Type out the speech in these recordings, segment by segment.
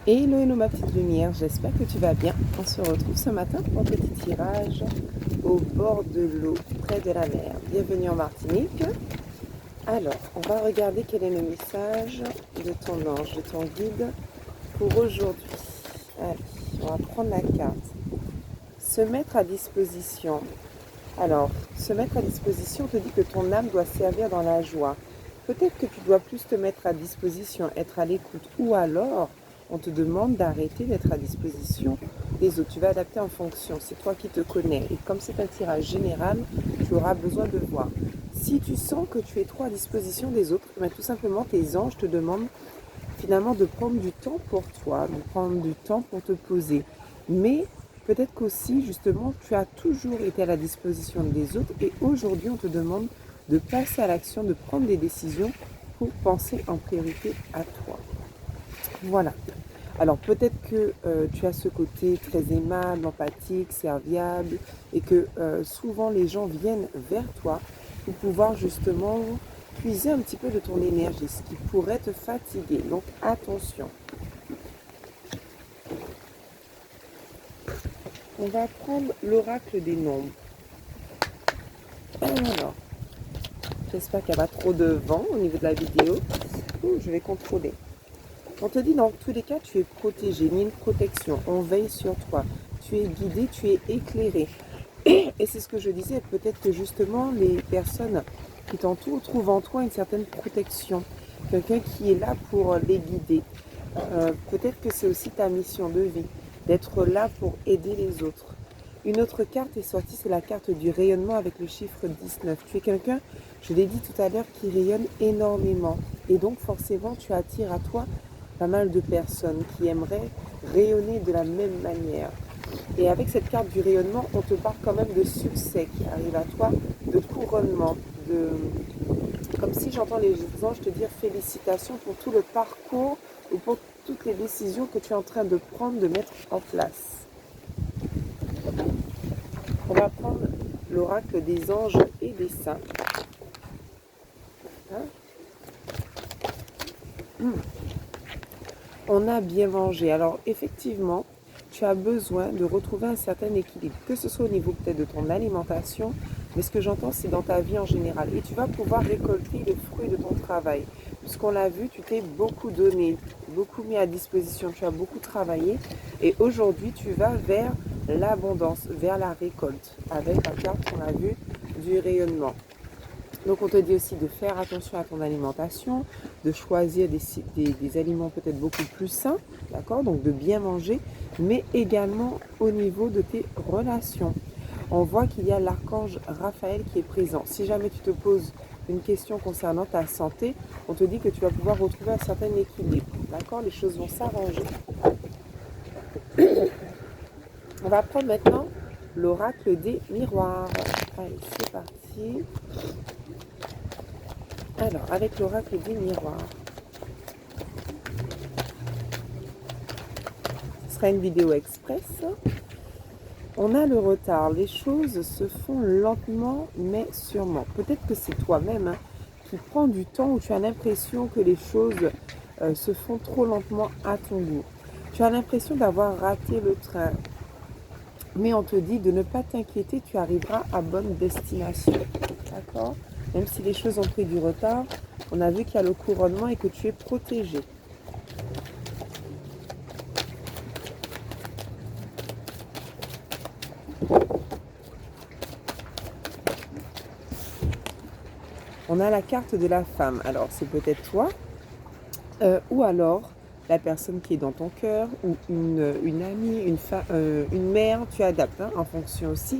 Hello, hello ma petite lumière, j'espère que tu vas bien. On se retrouve ce matin pour un petit tirage au bord de l'eau, près de la mer. Bienvenue en Martinique. Alors, on va regarder quel est le message de ton ange, de ton guide pour aujourd'hui. Allez, on va prendre la carte. Se mettre à disposition. Alors, se mettre à disposition te dit que ton âme doit servir dans la joie. Peut-être que tu dois plus te mettre à disposition, être à l'écoute, ou alors on te demande d'arrêter d'être à disposition des autres. Tu vas adapter en fonction, c'est toi qui te connais. Et comme c'est un tirage général, tu auras besoin de voir. Si tu sens que tu es trop à disposition des autres, ben tout simplement tes anges te demandent finalement de prendre du temps pour toi, de prendre du temps pour te poser. Mais peut-être qu'aussi, justement, tu as toujours été à la disposition des autres et aujourd'hui, on te demande de passer à l'action, de prendre des décisions pour penser en priorité à toi. Voilà. Alors peut-être que tu as ce côté très aimable, empathique, serviable et que souvent les gens viennent vers toi pour pouvoir justement puiser un petit peu de ton énergie, ce qui pourrait te fatiguer. Donc attention. On va prendre l'oracle des nombres. Alors, j'espère qu'il n'y a pas trop de vent au niveau de la vidéo. Je vais contrôler. On te dit dans tous les cas, tu es protégé, il y a une protection, on veille sur toi, tu es guidé, tu es éclairé. Et c'est ce que je disais, peut-être que justement les personnes qui t'entourent trouvent en toi une certaine protection, quelqu'un qui est là pour les guider. Peut-être que c'est aussi ta mission de vie, d'être là pour aider les autres. Une autre carte est sortie, c'est la carte du rayonnement avec le chiffre 19. Tu es quelqu'un, je l'ai dit tout à l'heure, qui rayonne énormément. Et donc forcément, tu attires à toi pas mal de personnes qui aimeraient rayonner de la même manière. Et avec cette carte du rayonnement, on te parle quand même de succès qui arrive à toi, de couronnement, comme si j'entends les anges te dire félicitations pour tout le parcours ou pour toutes les décisions que tu es en train de prendre, de mettre en place. On va prendre l'oracle des anges et des saints. On a bien mangé. Alors effectivement, tu as besoin de retrouver un certain équilibre, que ce soit au niveau peut-être de ton alimentation, mais ce que j'entends, c'est dans ta vie en général. Et tu vas pouvoir récolter le fruit de ton travail. Puisqu'on l'a vu, tu t'es beaucoup donné, beaucoup mis à disposition, tu as beaucoup travaillé. Et aujourd'hui, tu vas vers l'abondance, vers la récolte, avec la carte qu'on a vue du rayonnement. Donc on te dit aussi de faire attention à ton alimentation, de choisir des aliments peut-être beaucoup plus sains, d'accord? Donc de bien manger, mais également au niveau de tes relations. On voit qu'il y a l'archange Raphaël qui est présent. Si jamais tu te poses une question concernant ta santé, on te dit que tu vas pouvoir retrouver un certain équilibre, d'accord? Les choses vont s'arranger. On va prendre maintenant l'oracle des miroirs. Allez, c'est parti. Alors, avec l'oracle des miroirs, ce sera une vidéo express. On a le retard, les choses se font lentement mais sûrement. Peut-être que c'est toi-même qui prends du temps où tu as l'impression que les choses se font trop lentement à ton goût. Tu as l'impression d'avoir raté le train. Mais on te dit de ne pas t'inquiéter, tu arriveras à bonne destination. D'accord? Même si les choses ont pris du retard, on a vu qu'il y a le couronnement et que tu es protégé. On a la carte de la femme. Alors, c'est peut-être toi, ou alors la personne qui est dans ton cœur, ou une amie, une mère. Tu adaptes en fonction aussi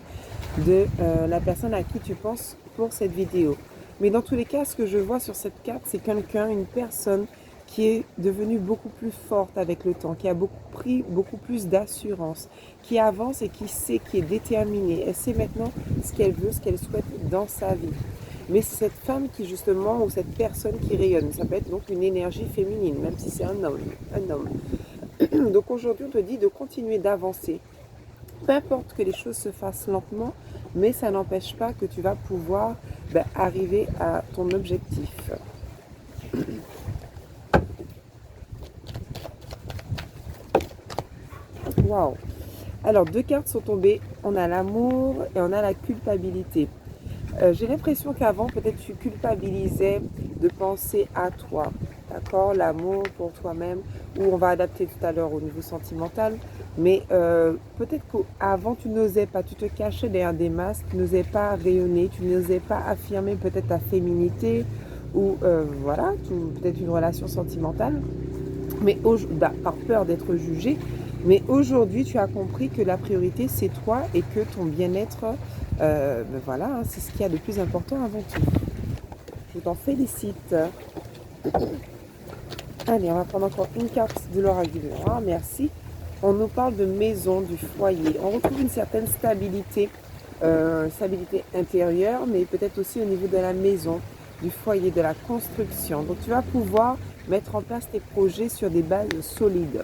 de la personne à qui tu penses pour cette vidéo. Mais dans tous les cas, ce que je vois sur cette carte, c'est quelqu'un, une personne qui est devenue beaucoup plus forte avec le temps, qui a pris beaucoup plus d'assurance, qui avance et qui sait, qui est déterminée. Elle sait maintenant ce qu'elle veut, ce qu'elle souhaite dans sa vie. Mais c'est cette femme qui justement, ou cette personne qui rayonne. Ça peut être donc une énergie féminine, même si c'est un homme. Donc aujourd'hui, on te dit de continuer d'avancer. Peu importe que les choses se fassent lentement, mais ça n'empêche pas que tu vas pouvoir arriver à ton objectif. Waouh. Alors, 2 cartes sont tombées. On a l'amour et on a la culpabilité. J'ai l'impression qu'avant, peut-être tu culpabilisais de penser à toi. D'accord? L'amour pour toi-même, ou on va adapter tout à l'heure au niveau sentimental. Mais peut-être qu'avant, tu n'osais pas, tu te cachais derrière des masques, tu n'osais pas rayonner, tu n'osais pas affirmer peut-être ta féminité, ou voilà, peut-être une relation sentimentale, mais par peur d'être jugé. Mais aujourd'hui, tu as compris que la priorité, c'est toi et que ton bien-être, voilà, hein, c'est ce qu'il y a de plus important avant tout. Je t'en félicite. Allez, on va prendre encore une carte de l'oracle du miroir. Merci. On nous parle de maison, du foyer. On retrouve une certaine stabilité, stabilité intérieure, mais peut-être aussi au niveau de la maison, du foyer, de la construction. Donc, tu vas pouvoir mettre en place tes projets sur des bases solides.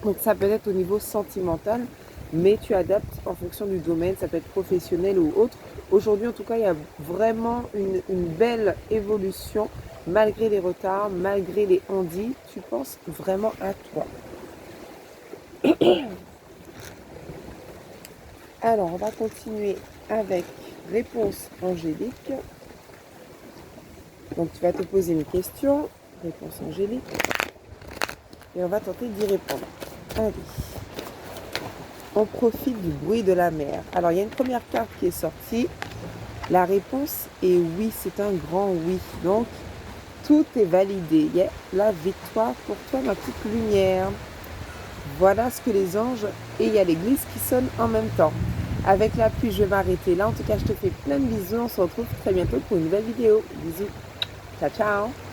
Donc, ça peut être au niveau sentimental, mais tu adaptes en fonction du domaine. Ça peut être professionnel ou autre. Aujourd'hui, en tout cas, il y a vraiment une belle évolution. Malgré les retards, malgré les on-dit, tu penses vraiment à toi. Alors, on va continuer avec réponse angélique. Donc, tu vas te poser une question, réponse angélique, et on va tenter d'y répondre. Allez, on profite du bruit de la mer. Alors, il y a une première carte qui est sortie. La réponse est oui, c'est un grand oui. Donc, tout est validé. Il y a la victoire pour toi, ma petite lumière. Voilà ce que les anges, et il y a l'église qui sonne en même temps. Avec la pluie, je vais m'arrêter là. En tout cas, je te fais plein de bisous. On se retrouve très bientôt pour une nouvelle vidéo. Bisous. Ciao, ciao.